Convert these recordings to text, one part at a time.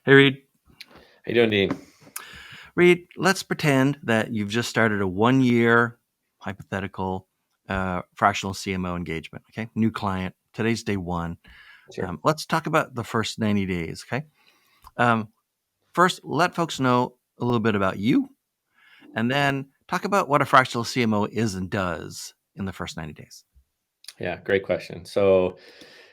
Hey, Reid. How you doing, Dean? Reid, let's pretend that you've just started a 1 year hypothetical fractional CMO engagement. Okay, new client. Today's day one. Sure. Let's talk about the first 90 days. Okay. Um, First, let folks know a little bit about you, and then talk about what a fractional CMO is and does in the first 90 days. Yeah, great question. So,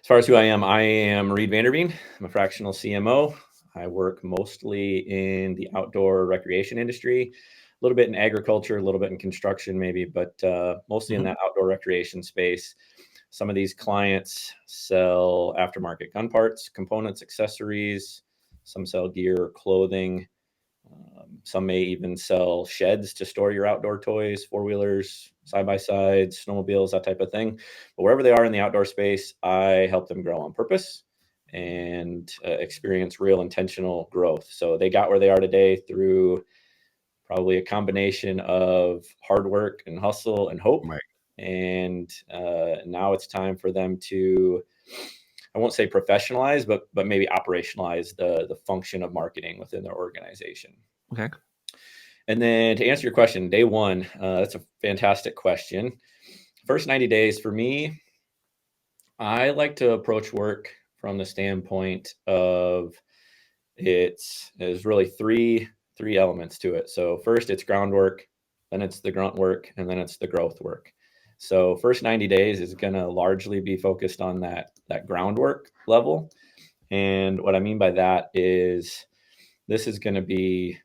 as far as who I am Reid Vander. I'm a fractional CMO. I work mostly in the outdoor recreation industry, a little bit in agriculture, a little bit in construction, maybe, but mostly in Mm-hmm. that outdoor recreation space. Some of these clients sell aftermarket gun parts, components, accessories. Some sell gear, clothing. Some may even sell sheds to store your outdoor toys, four wheelers, side by sides, snowmobiles, that type of thing. But wherever they are in the outdoor space, I help them grow on purpose and experience real intentional growth. So they got where they are today through probably a combination of hard work and hustle and hope. Right. And now it's time for them to, I won't say professionalize, but maybe operationalize the function of marketing within their organization. Okay. And then to answer your question, day one, that's a fantastic question. First 90 days for me, I like to approach work from the standpoint of there's really three elements to it. So first it's groundwork, then it's the grunt work, and then it's the growth work. So first 90 days is going to largely be focused on that groundwork level. And what I mean by that is this is going to be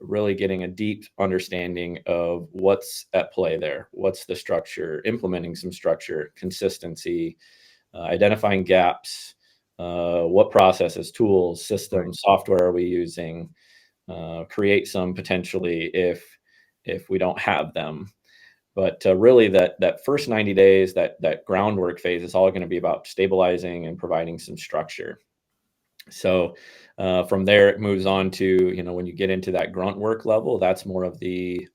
really getting a deep understanding of what's at play there. What's the structure, implementing some structure, consistency, identifying gaps, what processes, tools, Right. systems, software are we using, create some potentially if we don't have them. But really, that first 90 days, that groundwork phase is all going to be about stabilizing and providing some structure. So from there, it moves on to, when you get into that grunt work level, that's more of the,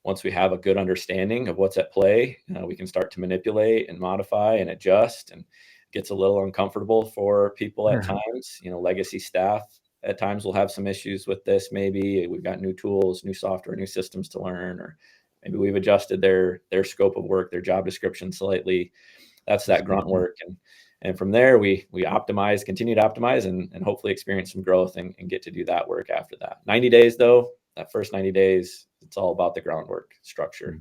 once we have a good understanding of what's at play, we can start to manipulate and modify and adjust, and it gets a little uncomfortable for people at times. Legacy staff at times will have some issues with this. Maybe we've got new tools, new software, new systems to learn, or maybe we've adjusted their scope of work, their job description slightly. That's that grunt work. And from there, we optimize, continue to optimize, and hopefully experience some growth and get to do that work after that. 90 days, though, that first 90 days, it's all about the groundwork structure.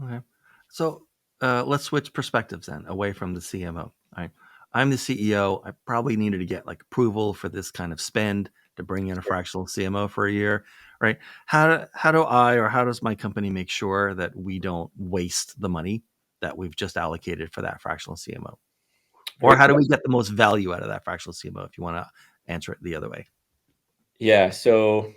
Okay. So let's switch perspectives then, away from the CMO. All right. I'm the CEO. I probably needed to get like approval for this kind of spend to bring in a fractional CMO for a year, right? How do I or how does my company make sure that we don't waste the money that we've just allocated for that fractional CMO? Or Great how do we question. get the most value out of that fractional CMO if you want to answer it the other way? Yeah, so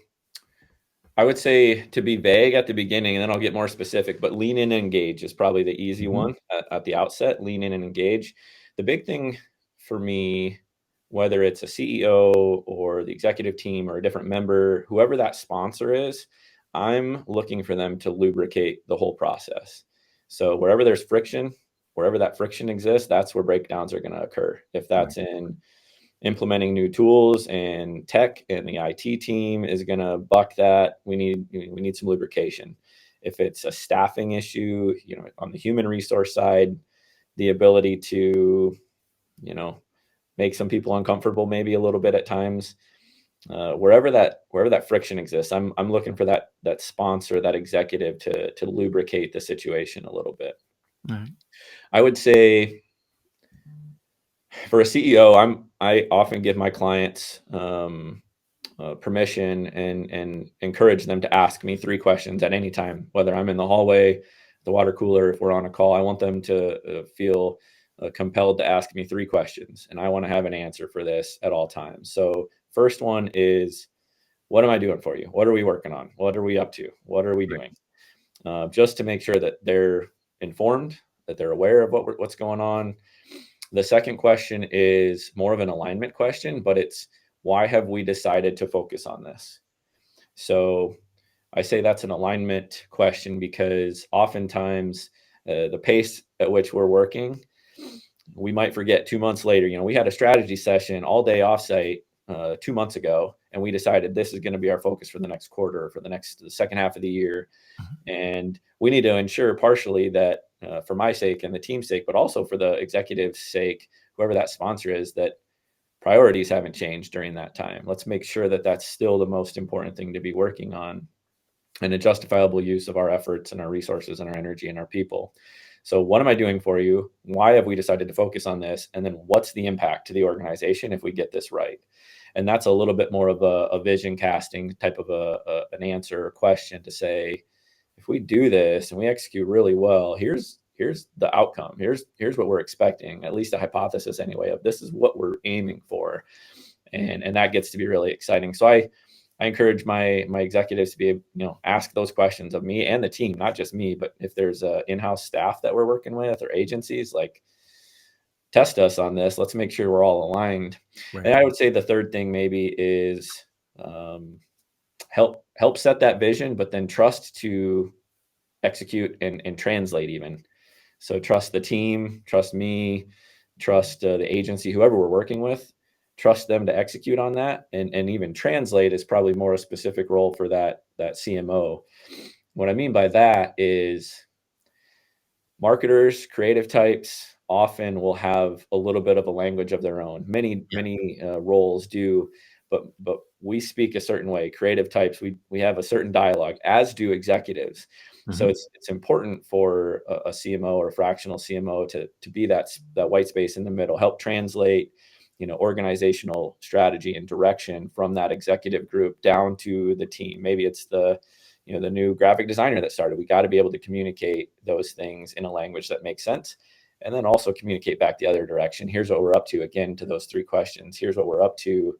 I would say to be vague at the beginning, and then I'll get more specific, but lean in and engage is probably the easy Mhm. one at the outset. Lean in and engage. The big thing for me, whether it's a CEO or the executive team or a different member, whoever that sponsor is, I'm looking for them to lubricate the whole process. So wherever there's friction, wherever that friction exists, that's where breakdowns are going to occur. If Right. that's in implementing new tools and tech, and the IT team is going to buck that, we need some lubrication. If it's a staffing issue, on the human resource side, the ability to, you know make some people uncomfortable maybe a little bit at times. Wherever that friction exists, I'm looking for that sponsor, that executive to lubricate the situation a little bit. All right. I would say for a CEO, I often give my clients permission and encourage them to ask me three questions at any time, whether I'm in the hallway, the water cooler, if we're on a call. I want them to feel compelled to ask me three questions, and I want to have an answer for this at all times. So first one is, what am I doing for you? What are we working on? What are we up to? What are we Right. doing? Just to make sure that they're informed, that they're aware of what's going on. The second question is more of an alignment question, but it's, why have we decided to focus on this? So I say that's an alignment question because oftentimes the pace at which we're working, we might forget 2 months later. We had a strategy session all day offsite. 2 months ago, and we decided this is going to be our focus for the next quarter, for the second half of the year. Mhm. And we need to ensure partially that for my sake and the team's sake, but also for the executive's sake, whoever that sponsor is, that priorities haven't changed during that time. Let's make sure that that's still the most important thing to be working on, and a justifiable use of our efforts and our resources and our energy and our people. So what am I doing for you? Why have we decided to focus on this? And then what's the impact to the organization if we get this right? And that's a little bit more of a vision casting type of an answer or question to say, if we do this and we execute really well, here's the outcome. Here's what we're expecting, at least a hypothesis anyway, of this is what we're aiming for. And that gets to be really exciting. So I encourage my executives to be, ask those questions of me and the team, not just me, but if there's in-house staff that we're working with or agencies, like, test us on this. Let's make sure we're all aligned. Right. And I would say the third thing maybe is um, help set that vision, but then trust to execute and translate even. So trust the team, trust me, trust the agency, whoever we're working with, trust them to execute on that, and even translate is probably more a specific role for that CMO. What I mean by that is marketers, creative types often will have a little bit of a language of their own. Many Yeah. roles do, but we speak a certain way. Creative types, we have a certain dialogue, as do executives. So Mhm. it's important for a CMO or a fractional CMO to be that white space in the middle, help translate, organizational strategy and direction from that executive group down to the team. Maybe it's the new graphic designer that started. We got to be able to communicate those things in a language that makes sense, and then also communicate back the other direction. Here's what we're up to, again, to those three questions. Here's what we're up to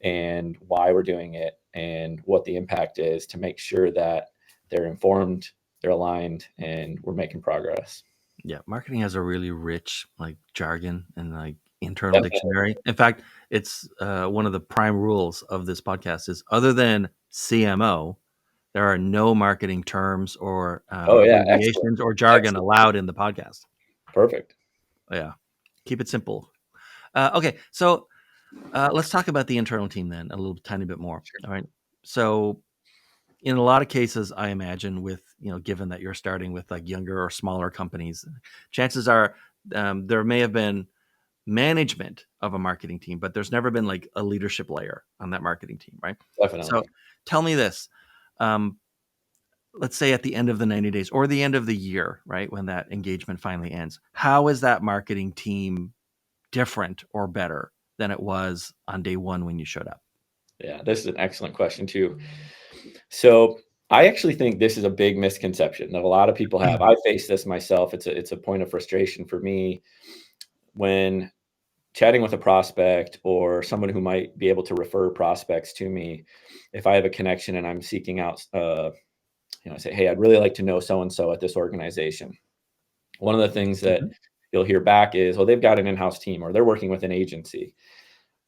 and why we're doing it and what the impact is, to make sure that they're informed, they're aligned, and we're making progress. Yeah, marketing has a really rich like jargon and like internal Definitely. dictionary. In fact, it's one of the prime rules of this podcast is other than CMO, there are no marketing terms or Oh yeah, excellent. abbreviations or jargon Excellent. allowed in the podcast. Perfect. Yeah, keep it simple. Okay, so let's talk about the internal team then a little tiny bit more. Sure. All right. So in a lot of cases, I imagine with, given that you're starting with like younger or smaller companies, chances are there may have been management of a marketing team, but there's never been like a leadership layer on that marketing team, right? So Definitely. tell me this. Um, let's say at the end of the 90 days or the end of the year, right? When that engagement finally ends, how is that marketing team different or better than it was on day one when you showed up? Yeah, this is an excellent question too. So I actually think this is a big misconception that a lot of people have. I face this myself. It's a point of frustration for me when chatting with a prospect or someone who might be able to refer prospects to me. If I have a connection and I'm seeking out, I say, hey, I'd really like to know so and so at this organization. One of the things that Mhm. you'll hear back is, well, they've got an in-house team or they're working with an agency.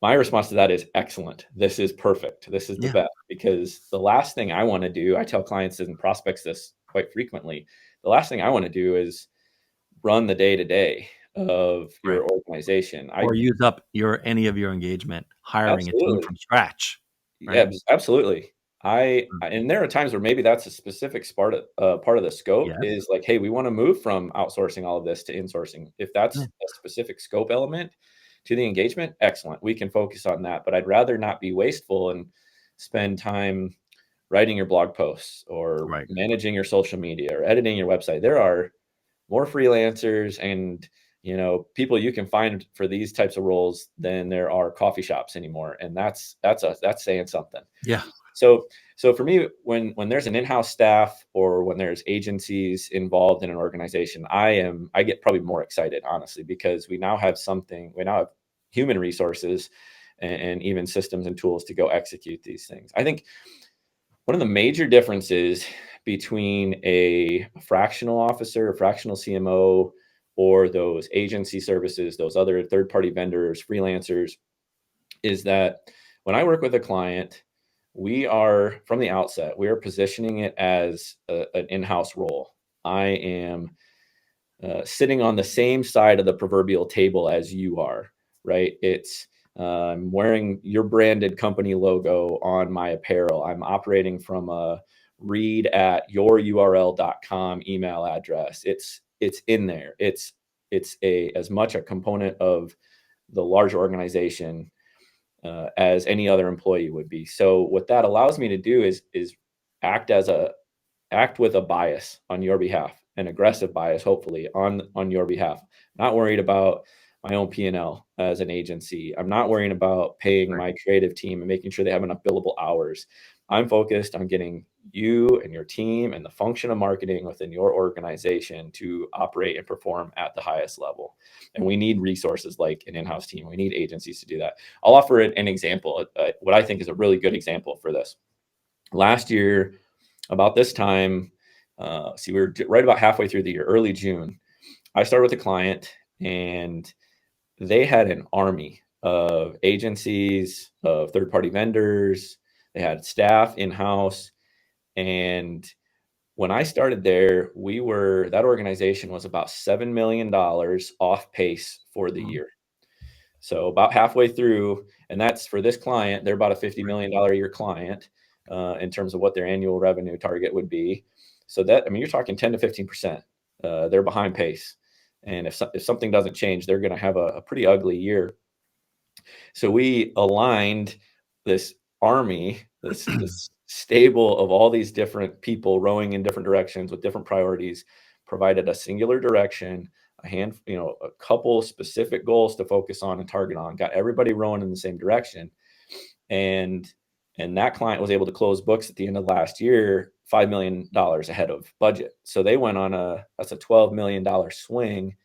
My response to that is excellent. This is perfect. This is the Yeah, best, because the last thing I want to do, I tell clients and prospects this quite frequently. The last thing I want to do is run the day to day of right. your organization. I Or use up any of your engagement hiring a team absolutely, from scratch, yeah, right? absolutely. Mm. And there are times where maybe that's a specific part of the scope Yes. is like, hey, we want to move from outsourcing all of this to insourcing. If that's Yeah, a specific scope element to the engagement, excellent. We can focus on that. But I'd rather not be wasteful and spend time writing your blog posts or right. managing your social media or editing your website. There are more freelancers and people you can find for these types of roles than there are coffee shops anymore, and that's saying something. Yeah. So for me, when there's an in-house staff or when there's agencies involved in an organization, I get probably more excited, honestly, because we now have human resources and even systems and tools to go execute these things. I think one of the major differences between a fractional officer, a fractional CMO, or those agency services, those other third-party vendors, freelancers, is that when I work with a client, we are from the outset, we are positioning it as an in-house role. I am sitting on the same side of the proverbial table as you are, right? It's I'm wearing your branded company logo on my apparel. I'm operating from a Reid at yoururl.com email address. It's in there. It's a as much a component of the larger organization as any other employee would be. So what that allows me to do is act as a act with a bias on your behalf, an aggressive bias, hopefully on your behalf. Not worried about my own P&L as an agency. I'm not worrying about paying Right. my creative team and making sure they have enough billable hours. I'm focused on getting you and your team and the function of marketing within your organization to operate and perform at the highest level. And we need resources like an in-house team. We need agencies to do that. I'll offer an example, what I think is a really good example for this. Last year, about this time, we were right about halfway through the year, early June. I started with a client, and they had an army of agencies, of third-party vendors. They had staff in-house. And when I started there, that organization was about $7 million off pace for the Mhm. year. So about halfway through, and that's for this client, they're about a $50 million a year client in terms of what their annual revenue target would be. So that, I mean, you're talking 10 to 15%. They're behind pace. And if something doesn't change, they're going to have a pretty ugly year. So we aligned this army, this stable of all these different people rowing in different directions with different priorities, provided a singular direction, a couple specific goals to focus on and target on, got everybody rowing in the same direction. And that client was able to close books at the end of last year, $5 million ahead of budget. So they went on that's a $12 million swing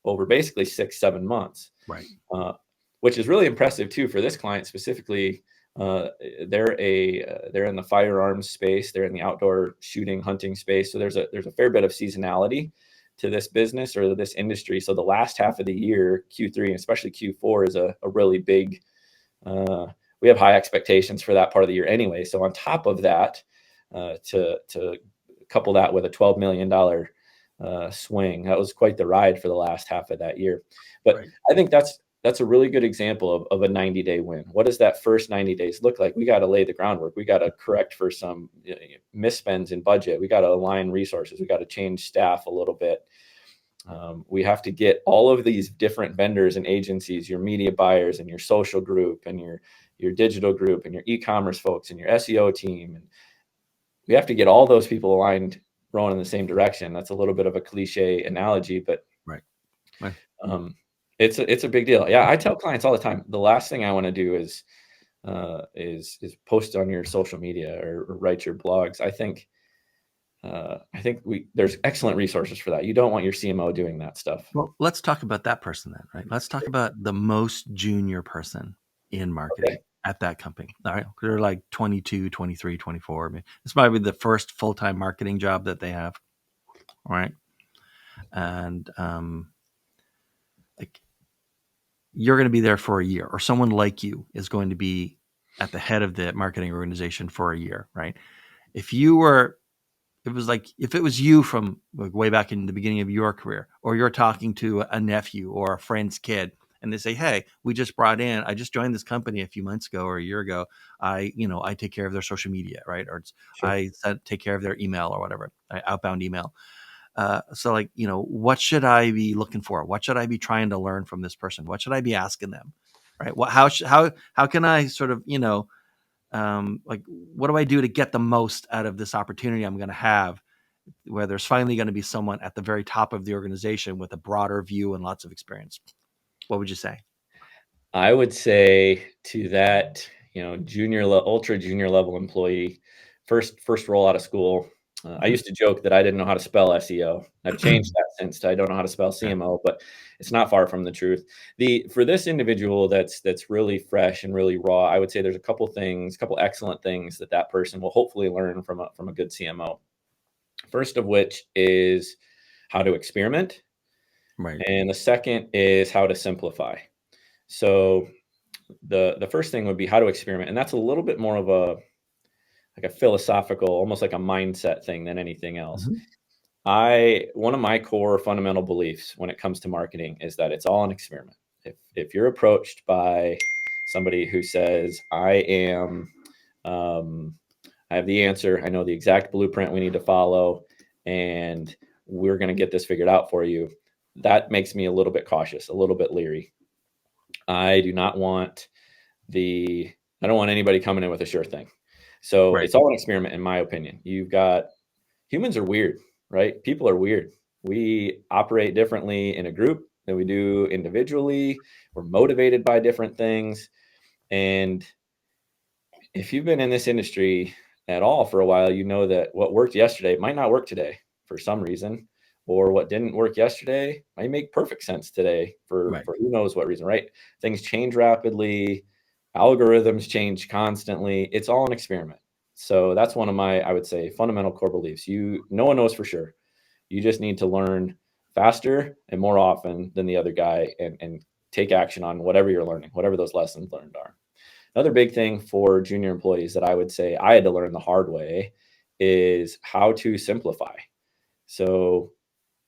over basically 6-7 months. Right. Which is really impressive too for this client specifically. They're in the firearms space. They're in the outdoor shooting, hunting space. So there's a fair bit of seasonality to this business or this industry. So the last half of the year, Q3 and especially Q4, is a really big. We have high expectations for that part of the year anyway. So on top of that, to couple that with a $12 million swing, that was quite the ride for the last half of that year. But Right. I think that's a really good example of a 90-day win. What does that first 90 days look like? We got to lay the groundwork. We got to correct for some misspends in budget. We got to align resources. We got to change staff a little bit. We have to get all of these different vendors and agencies, your media buyers and your social group and your digital group and your e-commerce folks and your SEO team. And we have to get all those people aligned, rowing in the same direction. That's a little bit of a cliche analogy, but Right. Right. um, it's a big deal. Yeah, I tell clients all the time, the last thing I want to do is post on your social media or write your blogs. I think there's excellent resources for that. You don't want your CMO doing that stuff. Well, let's talk about that person then, right? Let's talk about the most junior person in marketing Okay. at that company. All right. They're like 22, 23, 24. I mean, this might be the first full-time marketing job that they have. All right. And like you're going to be there for a year, or someone like you is going to be at the head of the marketing organization for a year, right? If you were if it was you from like way back in the beginning of your career, or you're talking to a nephew or a friend's kid, and they say, "Hey, I just joined this company a few months ago or a year ago. I take care of their social media, right? Or Sure. take care of their email or whatever, outbound email." So like, what should I be looking for? What should I be trying to learn from this person? What should I be asking them? Right? How can I sort of, like, what do I do to get the most out of this opportunity I'm going to have, where there's finally going to be someone at the very top of the organization with a broader view and lots of experience? What would you say? I would say to that, ultra junior level employee, first roll out of school. I Mhm. used to joke that I didn't know how to spell SEO. I've changed that since to I don't know how to spell Yeah. CMO, but it's not far from the truth. For this individual that's really fresh and really raw, I would say there's a couple excellent things that person will hopefully learn from a good CMO. First of which is how to experiment, Right. and the second is how to simplify. So the first thing would be how to experiment, and that's a little bit more of a philosophical, almost like a mindset thing than anything else. Mhm. One of my core fundamental beliefs when it comes to marketing is that it's all an experiment. If you're approached by somebody who says, I have the answer. I know the exact blueprint we need to follow, and we're going to get this figured out for you. That makes me a little bit cautious, a little bit leery. I do not want I don't want anybody coming in with a sure thing. So Right. it's all an experiment, in my opinion. Humans are weird, right? People are weird. We operate differently in a group than we do individually. We're motivated by different things. And if you've been in this industry at all for a while, you know that what worked yesterday might not work today for some reason, or what didn't work yesterday might make perfect sense today Right. for who knows what reason, right? Things change rapidly, algorithms change constantly. It's all an experiment. So that's one of my, I would say, fundamental core beliefs. No one knows for sure. You just need to learn faster and more often than the other guy, and take action on whatever you're learning, whatever those lessons learned are. Another big thing for junior employees that I would say I had to learn the hard way is how to simplify. So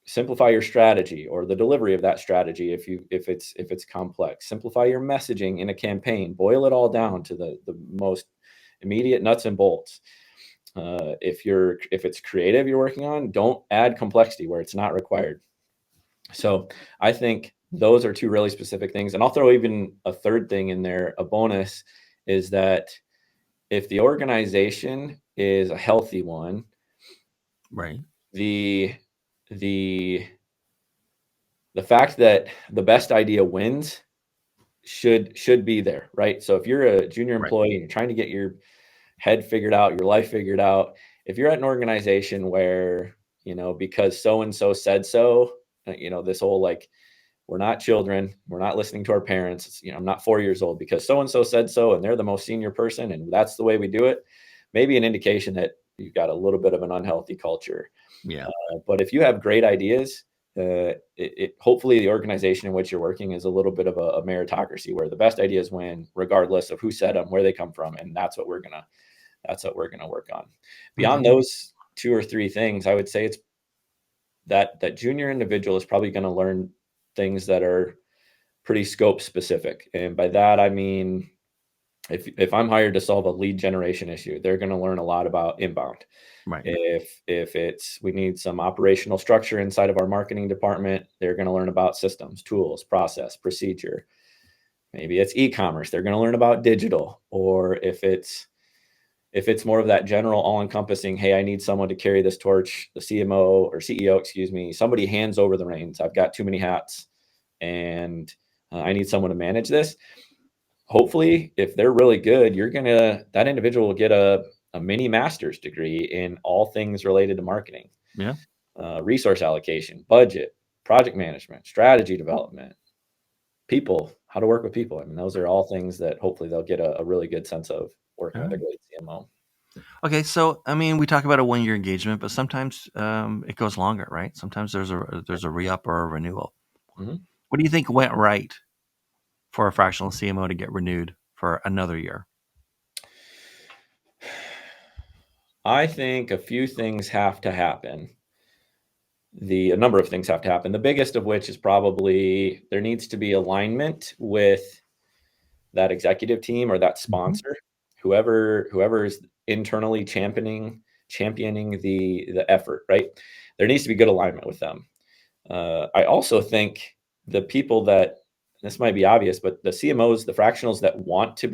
simplify your strategy or the delivery of that strategy if it's complex. Simplify your messaging in a campaign. Boil it all down to the most immediate nuts and bolts. If it's creative you're working on, don't add complexity where it's not required. So I think those are two really specific things. And I'll throw even a third thing in there. A bonus is that if the organization is a healthy one, Right. the the the fact that the best idea wins should be there, right? So if you're a junior Right. employee and you're trying to get your head figured out, your life figured out, if you're at an organization where, because so and so said so, this whole like, we're not children, we're not listening to our parents. I'm not 4 years old because so and so said so and they're the most senior person and that's the way we do it. Maybe an indication that you've got a little bit of an unhealthy culture. Yeah. But if you have great ideas, hopefully the organization in which you're working is a little bit of a meritocracy where the best ideas win, regardless of who said them, where they come from, and that's what we're gonna work on. Okay. Beyond those two or three things, I would say it's that junior individual is probably going to learn things that are pretty scope specific, and by that I mean if I'm hired to solve a lead generation issue, they're going to learn a lot about inbound. Right. If it's we need some operational structure inside of our marketing department, they're going to learn about systems, tools, process, procedure. Maybe it's e-commerce, they're going to learn about digital. Or if it's more of that general all-encompassing, hey, I need someone to carry this torch, the CMO or CEO, excuse me, somebody hands over the reins, I've got too many hats, and I need someone to manage this. Hopefully, if they're really good, that individual will get a mini master's degree in all things related to marketing, Yeah. resource allocation, budget, project management, strategy development, people, how to work with people. I mean, those are all things that hopefully they'll get a really good sense of working All with a right. great CMO. Okay. So, I mean, we talk about a 1 year engagement, but sometimes it goes longer, right? Sometimes there's a re-up or a renewal. Mhm. What do you think went right for a fractional CMO to get renewed for another year? I think a few things have to happen. A number of things have to happen. The biggest of which is probably there needs to be alignment with that executive team or that Mhm. sponsor, whoever is internally championing the effort, right? There needs to be good alignment with them. I also think the people that this might be obvious, but the CMOs, the fractionals that want to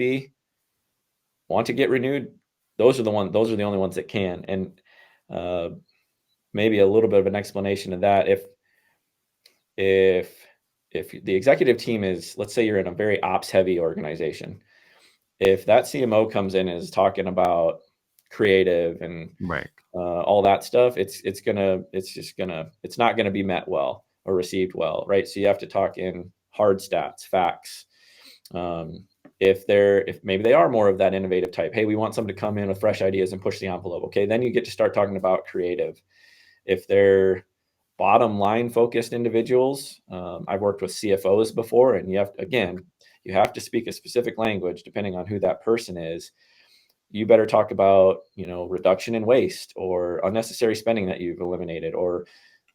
get renewed, those are the only ones that can. And uh, maybe a little bit of an explanation of that. If if the executive team is, let's say you're in a very ops heavy organization, if that CMO comes in and is talking about creative and Right. all that stuff, it's not gonna be met well or received well, right? So you have to talk in hard stats, facts. Um, if maybe they are more of that innovative type, hey, we want someone to come in with fresh ideas and push the envelope. Okay, then you get to start talking about creative. If they're bottom line focused individuals, I've worked with CFOs before, and you have to speak a specific language depending on who that person is. You better talk about reduction in waste or unnecessary spending that you've eliminated, or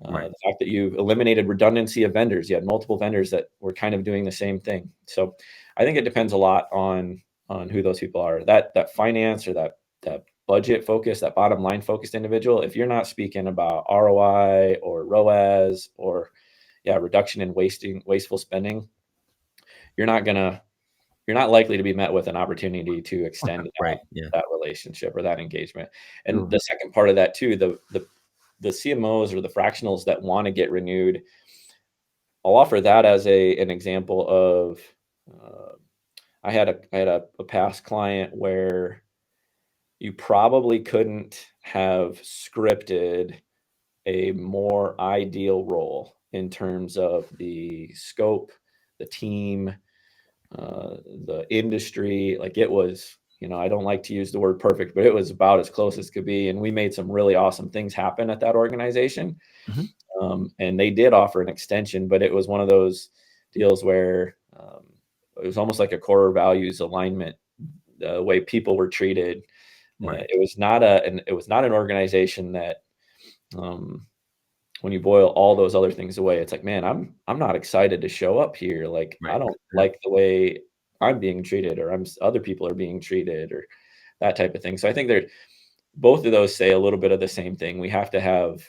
Right. the fact that you've eliminated redundancy of vendors. You had multiple vendors that were kind of doing the same thing. So I think it depends a lot on who those people are. That finance or that budget focused, that bottom line focused individual, if you're not speaking about ROI or ROAS or reduction in wasteful spending, you're not gonna you're not likely to be met with an opportunity to extend Right. Yeah. that relationship or that engagement. And Sure. the second part of that too, the CMOs or the fractionals that want to get renewed, I'll offer that as an example of I had a past client where you probably couldn't have scripted a more ideal role in terms of the scope, the team, the industry. Like it was, I don't like to use the word perfect, but it was about as close as could be. And we made some really awesome things happen at that organization. Hmm. And they did offer an extension, but it was one of those deals where it was almost like a core values alignment, the way people were treated. Right. It was not an organization that, when you boil all those other things away, it's like, man, I'm not excited to show up here. Like, I Right. don't Yeah. like the way I'm being treated, or other people are being treated, or that type of thing. So I think both of those say a little bit of the same thing. We have to have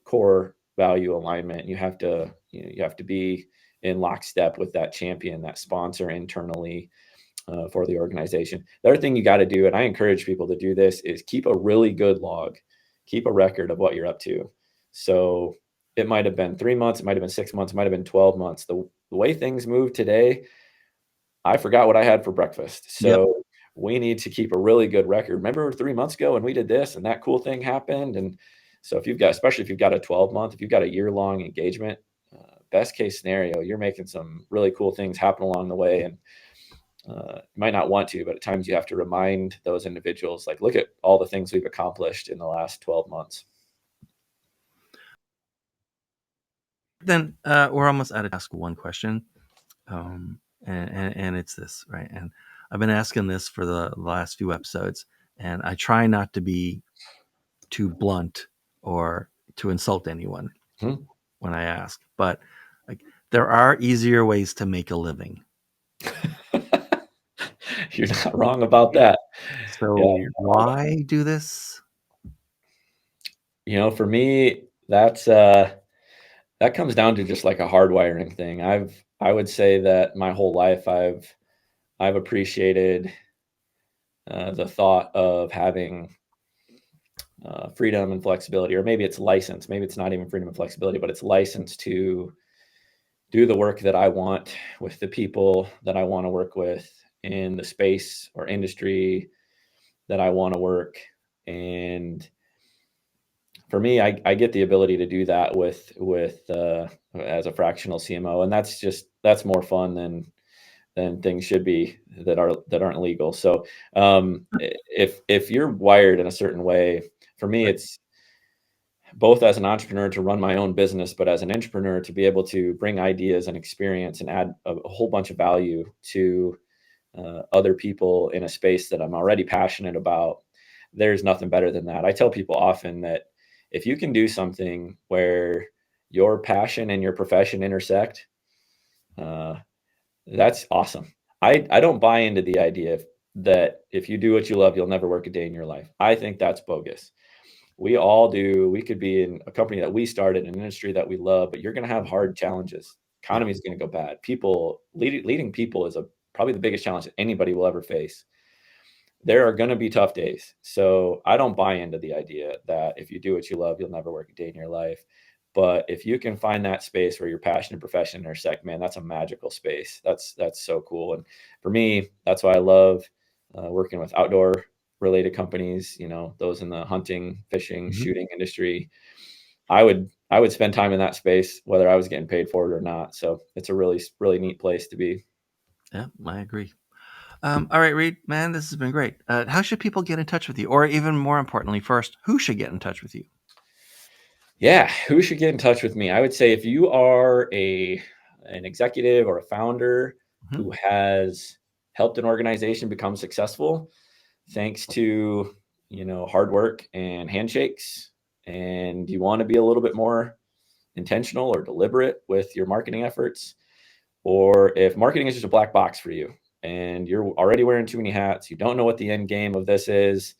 core value alignment. You have to be in lockstep with that champion, that sponsor internally, for the organization. The other thing you got to do, and I encourage people to do this, is keep a really good log, keep a record of what you're up to. So it might have been 3 months, it might have been 6 months, it might have been 12 months. The way things move today, I forgot what I had for breakfast. Yep. So we need to keep a really good record. Remember 3 months ago when we did this and that cool thing happened? And so especially if you've got a 12-month, if you've got a year-long engagement, best case scenario, you're making some really cool things happen along the way. And you might not want to, but at times you have to remind those individuals, like, look at all the things we've accomplished in the last 12 months. Then we're almost out of ask one question, and it's this, right? And I've been asking this for the last few episodes, and I try not to be too blunt or to insult anyone Hmm. when I ask, but like there are easier ways to make a living. You're not wrong about that. So Yeah. why do this? For me, that comes down to just like a hardwiring thing. I would say that my whole life I've appreciated the thought of having freedom and flexibility, or maybe it's license. Maybe it's not even freedom and flexibility, but it's license to do the work that I want with the people that I want to work with in the space or industry that I want to work. And for me, I get the ability to do that with as a fractional CMO, and that's more fun than things should be that aren't legal. So if you're wired in a certain way, for me, Right. it's both as an entrepreneur to run my own business, but as an entrepreneur to be able to bring ideas and experience and add a whole bunch of value to other people in a space that I'm already passionate about. There's nothing better than that. I tell people often that if you can do something where your passion and your profession intersect, uh, that's awesome. I don't buy into the idea that if you do what you love, you'll never work a day in your life. I think that's bogus. We all do. We could be in a company that we started, an industry that we love, but you're going to have hard challenges. Yeah. Economy is going to go bad. Leading people is probably the biggest challenge that anybody will ever face. There are going to be tough days. So I don't buy into the idea that if you do what you love, you'll never work a day in your life. But if you can find that space where your passion and profession intersect, man, that's a magical space. That's so cool. And for me, that's why I love working with outdoor related companies. Those in the hunting, fishing, Hmm. shooting industry. I would spend time in that space whether I was getting paid for it or not. So it's a really really neat place to be. Yeah, I agree. All right, Reid, man, this has been great. How should people get in touch with you? Or even more importantly, first, who should get in touch with you? Yeah, who should get in touch with me? I would say if you are an executive or a founder Hmm. who has helped an organization become successful thanks to, hard work and handshakes, and you want to be a little bit more intentional or deliberate with your marketing efforts, or if marketing is just a black box for you and you're already wearing too many hats, you don't know what the end game of this is,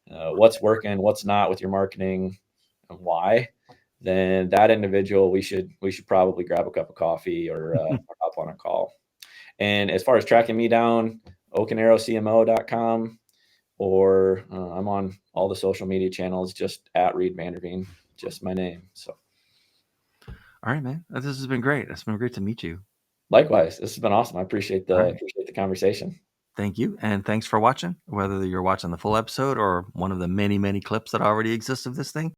what's working, what's not with your marketing, and why, then that individual, we should probably grab a cup of coffee or hop on a call. And as far as tracking me down, oakanarrowcmo.com, or I'm on all the social media channels, just at Reid Vander Veen, just my name. So All right, man. This has been great. It's been great to meet you. likewise, this has been awesome. I appreciate All right. the conversation. Thank you. And thanks for watching. Whether you're watching the full episode or one of the many, many clips that already exist of this thing,